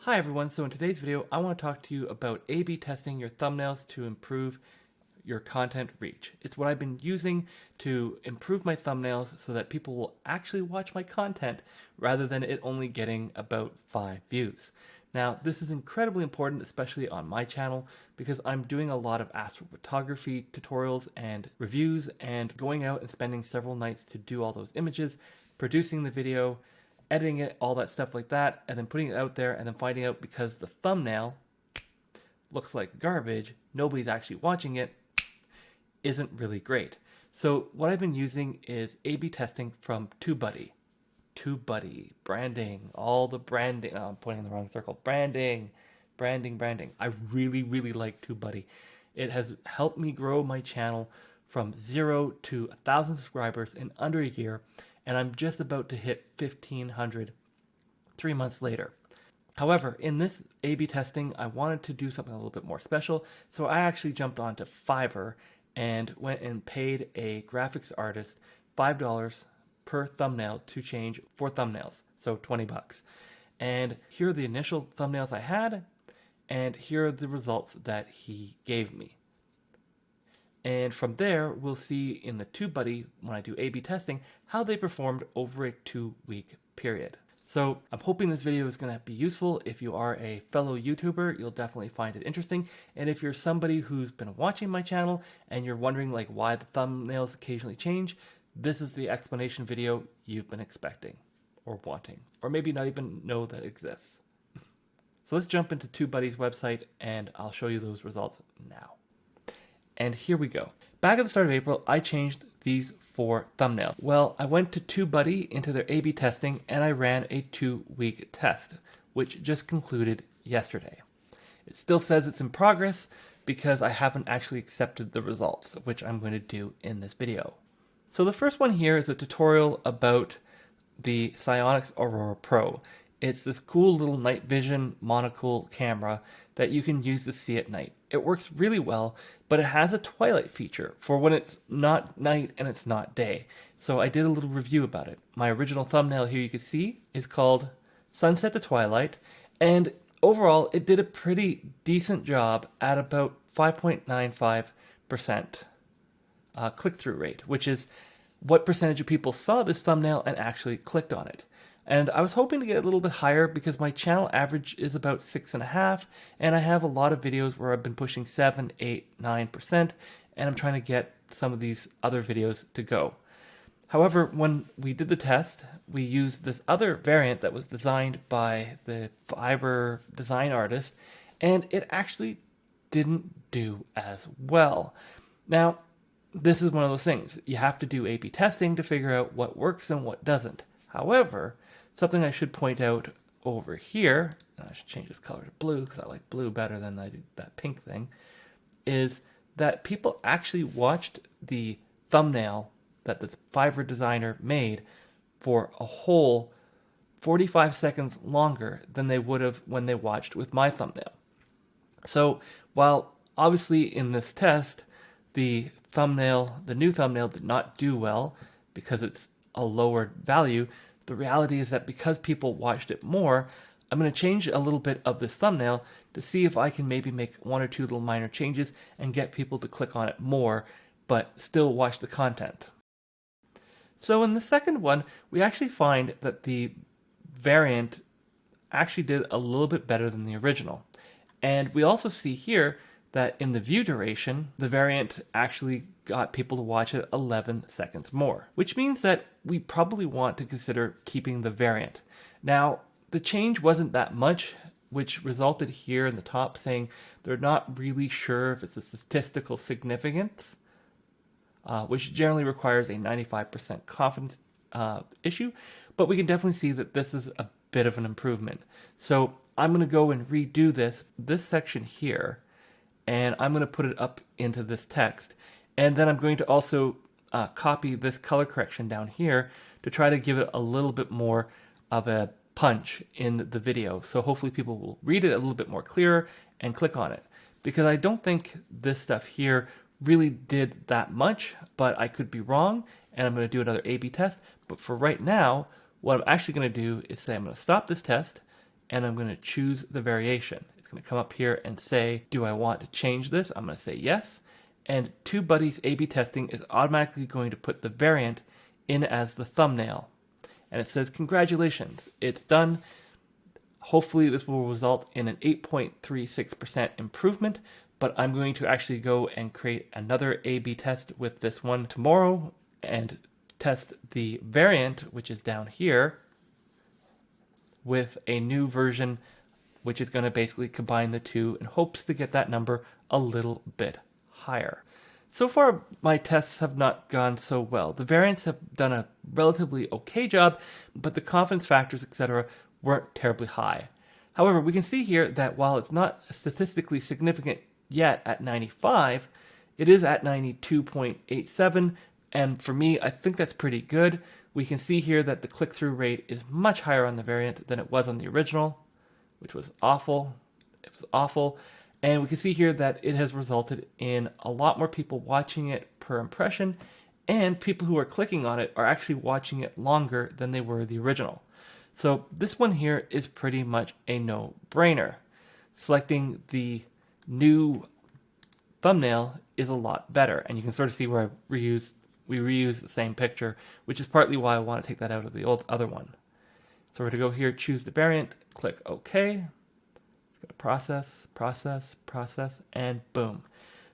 Hi everyone, so in today's video I want to talk to you about A/B testing your thumbnails to improve your content reach. It's what I've been using to improve my thumbnails so that people will actually watch my content rather than it only getting about 5 views. Now this is incredibly important, especially on my channel, because I'm doing a lot of astrophotography tutorials and reviews and going out and spending several nights to do all those images, producing the video, editing it, all that stuff like that, and then putting it out there and then finding out because the thumbnail looks like garbage, nobody's actually watching it, isn't really great. So what I've been using is A/B testing from TubeBuddy. TubeBuddy, branding, all the branding, oh, I'm pointing in the wrong circle, branding. I really like TubeBuddy. It has helped me grow my channel from 0 to 1,000 subscribers in under a year, and I'm just about to hit 1,500 3 months later. However, in this A/B testing, I wanted to do something a little bit more special, so I actually jumped onto Fiverr and went and paid a graphics artist $5 per thumbnail to change 4 thumbnails, so 20 bucks. And here are the initial thumbnails I had, and here are the results that he gave me. And from there, we'll see in the TubeBuddy, when I do A/B testing, how they performed over a 2-week period. So I'm hoping this video is going to be useful. If you are a fellow YouTuber, you'll definitely find it interesting. And if you're somebody who's been watching my channel and you're wondering like why the thumbnails occasionally change, this is the explanation video you've been expecting or wanting, or maybe not even know that exists. So let's jump into TubeBuddy's website and I'll show you those results now. And here we go. Back at the start of April, I changed these 4 thumbnails. Well, I went to TubeBuddy into their A/B testing and I ran a 2-week test, which just concluded yesterday. It still says it's in progress because I haven't actually accepted the results, which I'm going to do in this video. So the first one here is a tutorial about the Psionics Aurora Pro. It's this cool little night vision monocle camera that you can use to see at night. It works really well, but it has a twilight feature for when it's not night and it's not day. So I did a little review about it. My original thumbnail here you can see is called Sunset to Twilight, and overall it did a pretty decent job at about 5.95% click-through rate, which is what percentage of people saw this thumbnail and actually clicked on it. And I was hoping to get a little bit higher because my channel average is about 6.5, and I have a lot of videos where I've been pushing 7, 8, 9%, and I'm trying to get some of these other videos to go. However, when we did the test, we used this other variant that was designed by the Fiverr design artist, and it actually didn't do as well. Now, this is one of those things. You have to do A/B testing to figure out what works and what doesn't. However, something I should point out over here, and I should change this color to blue because I like blue better than I do that pink thing, is that people actually watched the thumbnail that this Fiverr designer made for a whole 45 seconds longer than they would have when they watched with my thumbnail. So while obviously in this test, the new thumbnail did not do well because it's a lower value, the reality is that because people watched it more, I'm going to change a little bit of this thumbnail to see if I can maybe make 1 or 2 little minor changes and get people to click on it more, but still watch the content. So in the second one, we actually find that the variant actually did a little bit better than the original. And we also see here that in the view duration, the variant actually got people to watch it 11 seconds more, which means that we probably want to consider keeping the variant. Now, the change wasn't that much, which resulted here in the top saying they're not really sure if it's a statistical significance, which generally requires a 95% confidence issue, but we can definitely see that this is a bit of an improvement. So I'm going to go and redo this section here, and I'm going to put it up into this text. And then I'm going to also copy this color correction down here to try to give it a little bit more of a punch in the video. So hopefully people will read it a little bit more clearer and click on it. Because I don't think this stuff here really did that much, but I could be wrong, and I'm going to do another A/B test. But for right now, what I'm actually going to do is say I'm going to stop this test, and I'm going to choose the variation. It's going to come up here and say, do I want to change this? I'm going to say yes. And TubeBuddy's A/B testing is automatically going to put the variant in as the thumbnail. And it says, congratulations, it's done. Hopefully this will result in an 8.36% improvement, but I'm going to actually go and create another A/B test with this one tomorrow and test the variant, which is down here, with a new version, which is going to basically combine the two in hopes to get that number a little bit higher. So far, my tests have not gone so well. The variants have done a relatively okay job, but the confidence factors, etc., weren't terribly high. However, we can see here that while it's not statistically significant yet at 95, it is at 92.87, and for me, I think that's pretty good. We can see here that the click-through rate is much higher on the variant than it was on the original, which was awful. It was awful. And we can see here that it has resulted in a lot more people watching it per impression, and people who are clicking on it are actually watching it longer than they were the original. So this one here is pretty much a no-brainer. Selecting the new thumbnail is a lot better, and you can sort of see where we reuse the same picture, which is partly why I want to take that out of the other one. So we're going to go here, choose the variant, click OK. It's going to process, and boom.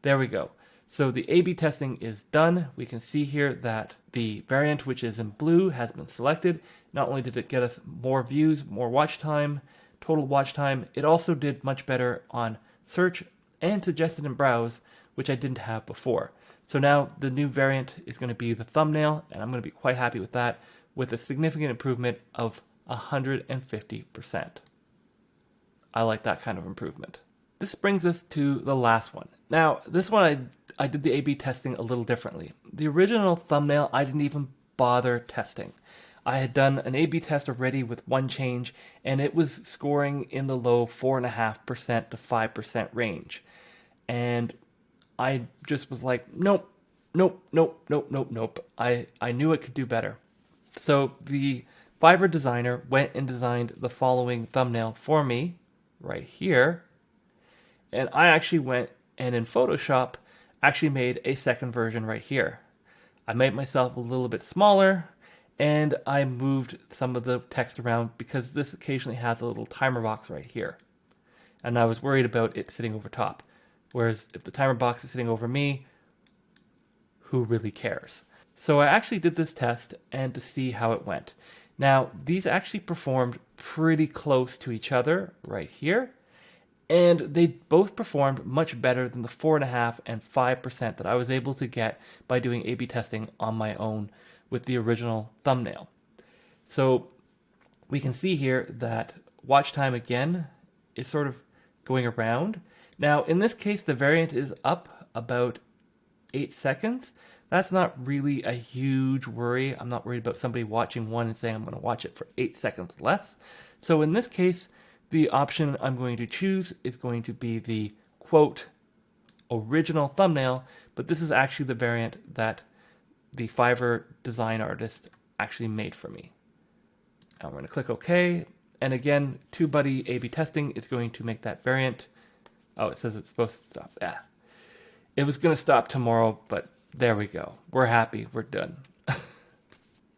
There we go. So the A/B testing is done. We can see here that the variant, which is in blue, has been selected. Not only did it get us more views, more watch time, total watch time, it also did much better on search and suggested in browse, which I didn't have before. So now the new variant is going to be the thumbnail, and I'm going to be quite happy with that, with a significant improvement of 150%. I like that kind of improvement. This brings us to the last one. Now, this one I did the A/B testing a little differently. The original thumbnail I didn't even bother testing. I had done an A/B test already with one change, and it was scoring in the low 4.5% to 5% range. And I just was like, nope. I knew it could do better. So the Fiverr designer went and designed the following thumbnail for me right here. And I actually went and in Photoshop actually made a second version right here. I made myself a little bit smaller, and I moved some of the text around because this occasionally has a little timer box right here. And I was worried about it sitting over top. Whereas if the timer box is sitting over me, who really cares? So I actually did this test and to see how it went. Now, these actually performed pretty close to each other right here. And they both performed much better than the 4.5% and 5% that I was able to get by doing A/B testing on my own with the original thumbnail. So we can see here that watch time again is sort of going around. Now, in this case, the variant is up about 8 seconds. That's not really a huge worry. I'm not worried about somebody watching one and saying I'm going to watch it for 8 seconds less. So in this case, the option I'm going to choose is going to be the, quote, original thumbnail, but this is actually the variant that the Fiverr design artist actually made for me. Now I'm going to click OK, and again, TubeBuddy A/B testing is going to make that variant. Oh, it says it's supposed to stop. Yeah. It was going to stop tomorrow, but there we go. We're happy. We're done.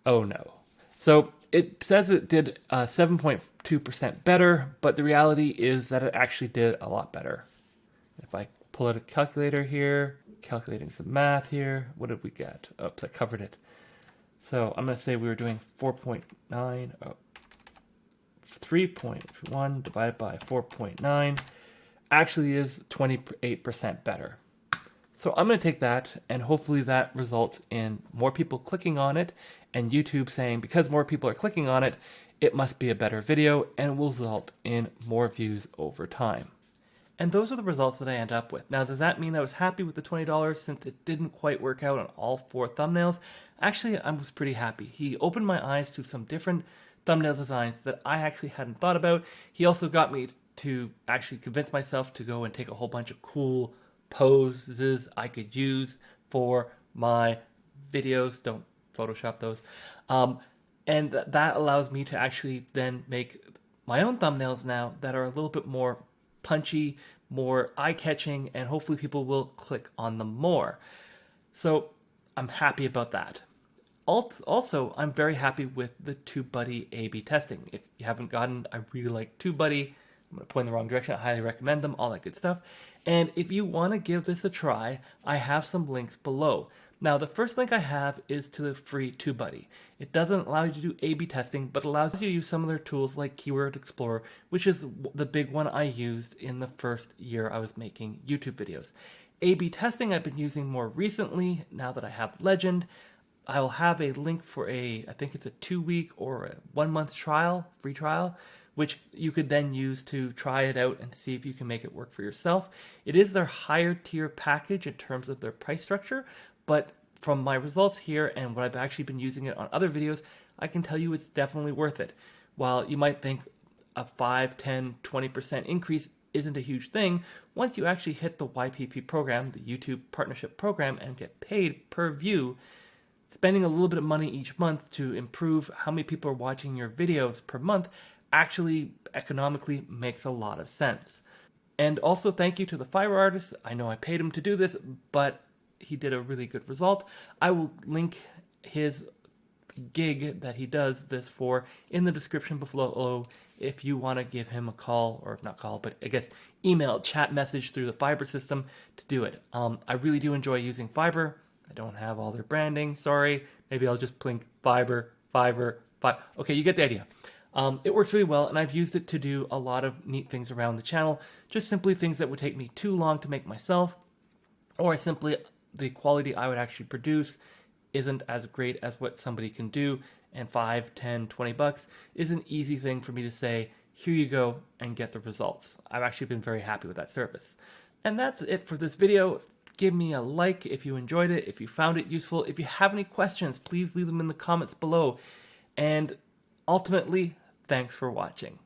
Oh no. So it says it did 7.2% better, but the reality is that it actually did a lot better. If I pull out a calculator here, calculating some math here, what did we get? Oops, I covered it. So I'm going to say we were doing 4.9, 3.1 divided by 4.9 actually is 28% better. So I'm going to take that, and hopefully that results in more people clicking on it, and YouTube saying because more people are clicking on it, it must be a better video, and will result in more views over time. And those are the results that I end up with. Now, does that mean I was happy with the $20 since it didn't quite work out on all 4 thumbnails? Actually, I was pretty happy. He opened my eyes to some different thumbnail designs that I actually hadn't thought about. He also got me to actually convince myself to go and take a whole bunch of cool poses I could use for my videos. Don't Photoshop those. And that allows me to actually then make my own thumbnails now that are a little bit more punchy, more eye-catching, and hopefully people will click on them more. So I'm happy about that. Also, I'm very happy with the TubeBuddy A/B testing. If you haven't gotten, I really like TubeBuddy. I'm going to point in the wrong direction. I highly recommend them, all that good stuff. And if you want to give this a try, I have some links below. Now, the first link I have is to the free TubeBuddy. It doesn't allow you to do A/B testing, but allows you to use some of their tools like Keyword Explorer, which is the big one I used in the first year I was making YouTube videos. A/B testing I've been using more recently, now that I have Legend. I'll have a link for I think it's a 2-week or a 1-month trial, free trial, which you could then use to try it out and see if you can make it work for yourself. It is their higher tier package in terms of their price structure, but from my results here and what I've actually been using it on other videos, I can tell you it's definitely worth it. While you might think a 5, 10, 20% increase isn't a huge thing, once you actually hit the YPP program, the YouTube Partnership Program, and get paid per view, spending a little bit of money each month to improve how many people are watching your videos per month actually economically makes a lot of sense. And also thank you to the Fiverr artist. I know I paid him to do this, but he did a really good result. I will link his gig that he does this for in the description below if you want to give him a call, or not call, but I guess email, chat message through the Fiverr system to do it. I really do enjoy using Fiverr. I don't have all their branding, sorry. Maybe I'll just link Fiverr. Okay, you get the idea. It works really well, and I've used it to do a lot of neat things around the channel. Just simply things that would take me too long to make myself, or simply the quality I would actually produce isn't as great as what somebody can do, and 5, 10, 20 bucks is an easy thing for me to say, here you go, and get the results. I've actually been very happy with that service. And that's it for this video. Give me a like if you enjoyed it, if you found it useful. If you have any questions, please leave them in the comments below. And ultimately, thanks for watching.